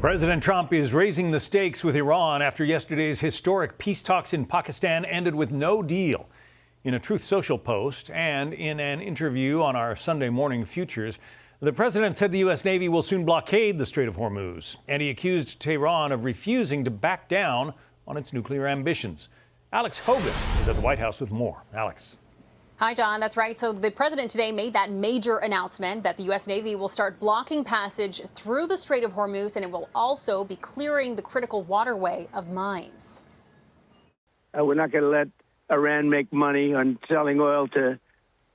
President Trump is raising the stakes with Iran after yesterday's historic peace talks in Pakistan ended with no deal. In a Truth Social post and in an interview on our Sunday Morning Futures, the president said the U.S. Navy will soon blockade the Strait of Hormuz, and he accused Tehran of refusing to back down on its nuclear ambitions. Alex Hogan is at the White House with more. Alex. Hi, John. That's right. So the president today made that major announcement that the U.S. Navy will start blocking passage through the Strait of Hormuz, and it will also be clearing the critical waterway of mines. We're not going to let Iran make money on selling oil to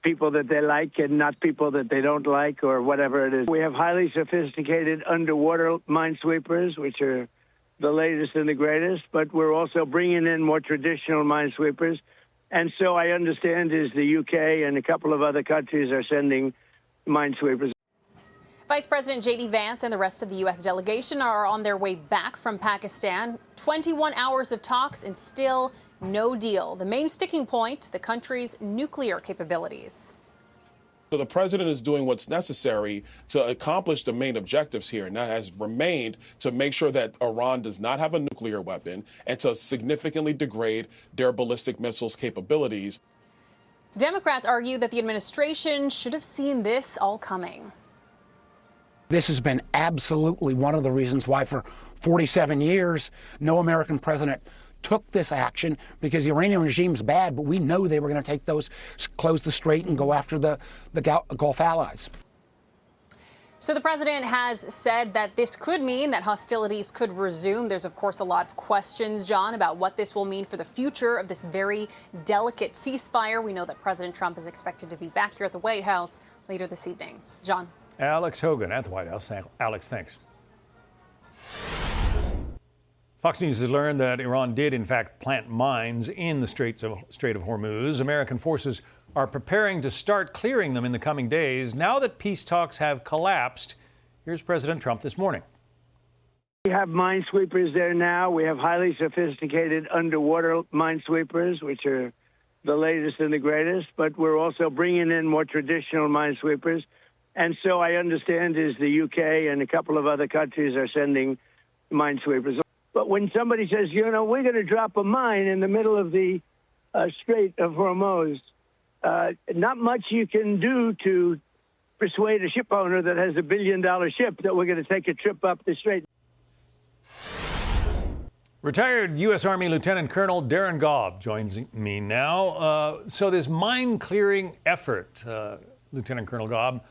people that they like and not people that they don't like or whatever it is. We have highly sophisticated underwater minesweepers, which are the latest and the greatest, but we're also bringing in more traditional minesweepers. And so I understand is the UK and a couple of other countries are sending minesweepers. Vice President J.D. Vance and the rest of the U.S. delegation are on their way back from Pakistan. 21 hours of talks and still no deal. The main sticking point, the country's nuclear capabilities. So the president is doing what's necessary to accomplish the main objectives here, and that has remained to make sure that Iran does not have a nuclear weapon and to significantly degrade their ballistic missiles capabilities. Democrats argue that the administration should have seen this all coming. This has been absolutely one of the reasons why for 47 years no American president took this action, because the Iranian regime's bad, but we know they were going to take those, close the strait and go after the Gulf allies. So the president has said that this could mean that hostilities could resume. There's, of course, a lot of questions, John, about what this will mean for the future of this very delicate ceasefire. We know that President Trump is expected to be back here at the White House later this evening. John. Alex Hogan at the White House. Alex, thanks. Fox News has learned that Iran did, in fact, plant mines in the Strait of Hormuz. American forces are preparing to start clearing them in the coming days. Now that peace talks have collapsed, here's President Trump this morning. We have minesweepers there now. We have highly sophisticated underwater minesweepers, which are the latest and the greatest, but we're also bringing in more traditional minesweepers. And so I understand is the UK and a couple of other countries are sending minesweepers. But when somebody says, you know, we're going to drop a mine in the middle of the Strait of Hormuz, not much you can do to persuade a ship owner that has $1 billion ship that we're going to take a trip up the strait. Retired U.S. Army Lieutenant Colonel Darren Gob joins me now. So this mine clearing effort, Lieutenant Colonel Gob,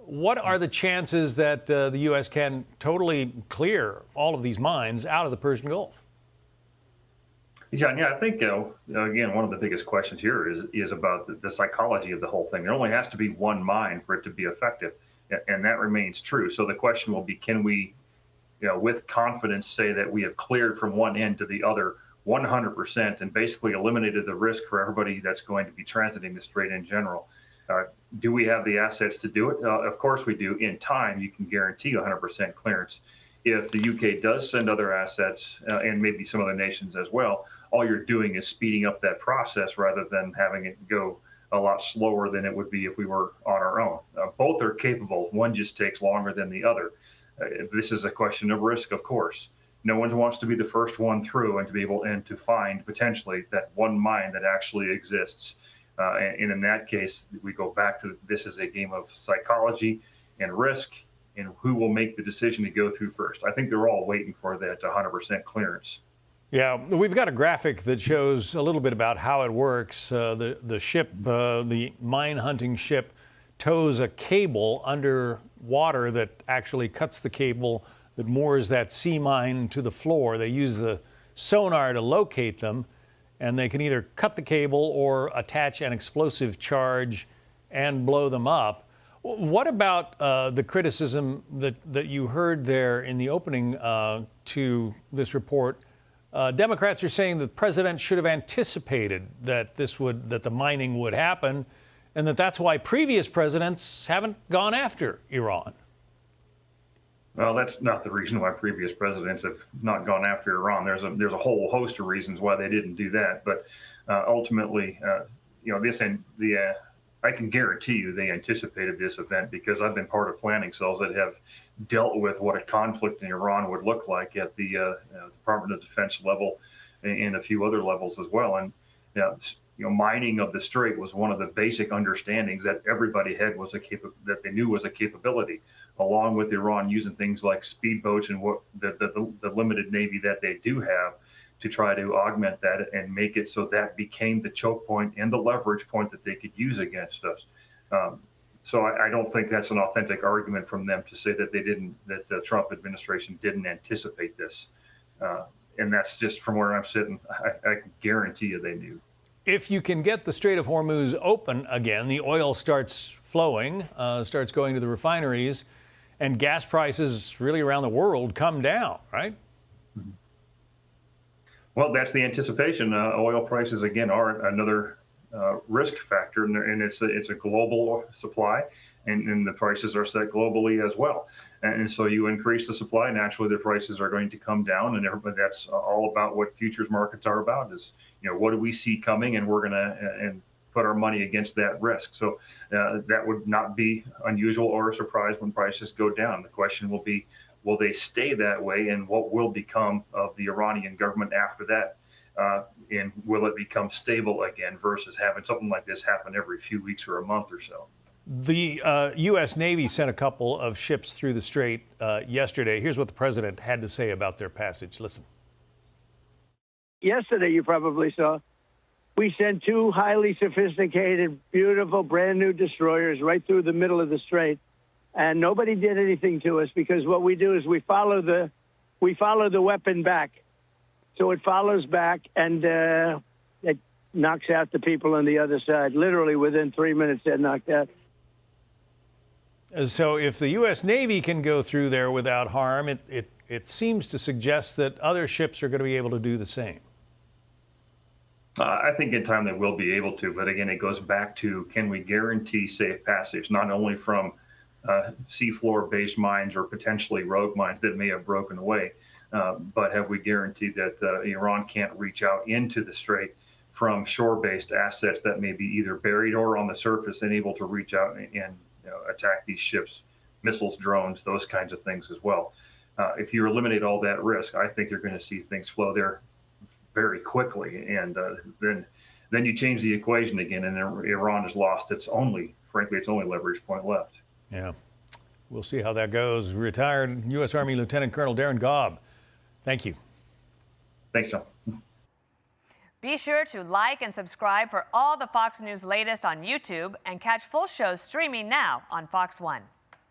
what are the chances that the U.S. can totally clear all of these mines out of the Persian Gulf? John, yeah, I think, again, one of the biggest questions here is about the psychology of the whole thing. There only has to be one mine for it to be effective, and that remains true. So the question will be, can we, with confidence say that we have cleared from one end to the other 100% and basically eliminated the risk for everybody that's going to be transiting the strait in general? Do we have the assets to do it? Of course we do. In time, you can guarantee 100% clearance. If the UK does send other assets, and maybe some other nations as well, all you're doing is speeding up that process rather than having it go a lot slower than it would be if we were on our own. Both are capable. One just takes longer than the other. This is a question of risk, of course. No one wants to be the first one through and to be able to find potentially that one mine that actually exists. And in that case, we go back to this is a game of psychology and risk and who will make the decision to go through first. I think they're all waiting for that 100% clearance. Yeah, we've got a graphic that shows a little bit about how it works. The ship, the mine hunting ship, tows a cable under water that actually cuts the cable that moors that sea mine to the floor. They use the sonar to locate them, and they can either cut the cable or attach an explosive charge and blow them up. What about the criticism that you heard there in the opening to this report? Democrats are saying the president should have anticipated that that the mining would happen, and that's why previous presidents haven't gone after Iran. Well, that's not the reason why previous presidents have not gone after Iran. There's a whole host of reasons why they didn't do that. But ultimately, this and I can guarantee you they anticipated this event, because I've been part of planning cells that have dealt with what a conflict in Iran would look like at the Department of Defense level and a few other levels as well. And mining of the strait was one of the basic understandings that everybody had, was that they knew was a capability, along with Iran using things like speedboats and what the limited navy that they do have to try to augment that and make it so that became the choke point and the leverage point that they could use against us. So I don't think that's an authentic argument from them to say that that the Trump administration didn't anticipate this. And that's just from where I'm sitting. I can guarantee you they knew. If you can get the Strait of Hormuz open again, the oil starts flowing, starts going to the refineries, and gas prices really around the world come down, right? Well, that's the anticipation. Oil prices, again, are another risk factor, and it's a global supply, and the prices are set globally as well. And so you increase the supply, naturally the prices are going to come down, and that's all about what futures markets are about, is, what do we see coming, and we're going to put our money against that risk. So that would not be unusual or a surprise when prices go down. The question will be, will they stay that way, and what will become of the Iranian government after that? And will it become stable again versus having something like this happen every few weeks or a month or so? The U.S. Navy sent a couple of ships through the strait yesterday. Here's what the president had to say about their passage. Listen. Yesterday, you probably saw, we sent two highly sophisticated, beautiful, brand new destroyers right through the middle of the strait. And nobody did anything to us, because what we do is we follow the weapon back. So it follows back, and it knocks out the people on the other side. Literally within 3 minutes, they're knocked out. So if the U.S. Navy can go through there without harm, it seems to suggest that other ships are going to be able to do the same. I think in time they will be able to. But again, it goes back to, can we guarantee safe passage, not only from seafloor-based mines or potentially rogue mines that may have broken away, but have we guaranteed that Iran can't reach out into the strait from shore-based assets that may be either buried or on the surface and able to reach out and attack these ships, missiles, drones, those kinds of things as well. If you eliminate all that risk, I think you're going to see things flow there very quickly, and then you change the equation again, and Iran has lost its only leverage point left. Yeah, we'll see how that goes. Retired U.S. Army Lieutenant Colonel Darren Gob, thank you. Thanks, John. Be sure to like and subscribe for all the Fox News latest on YouTube, and catch full shows streaming now on Fox One.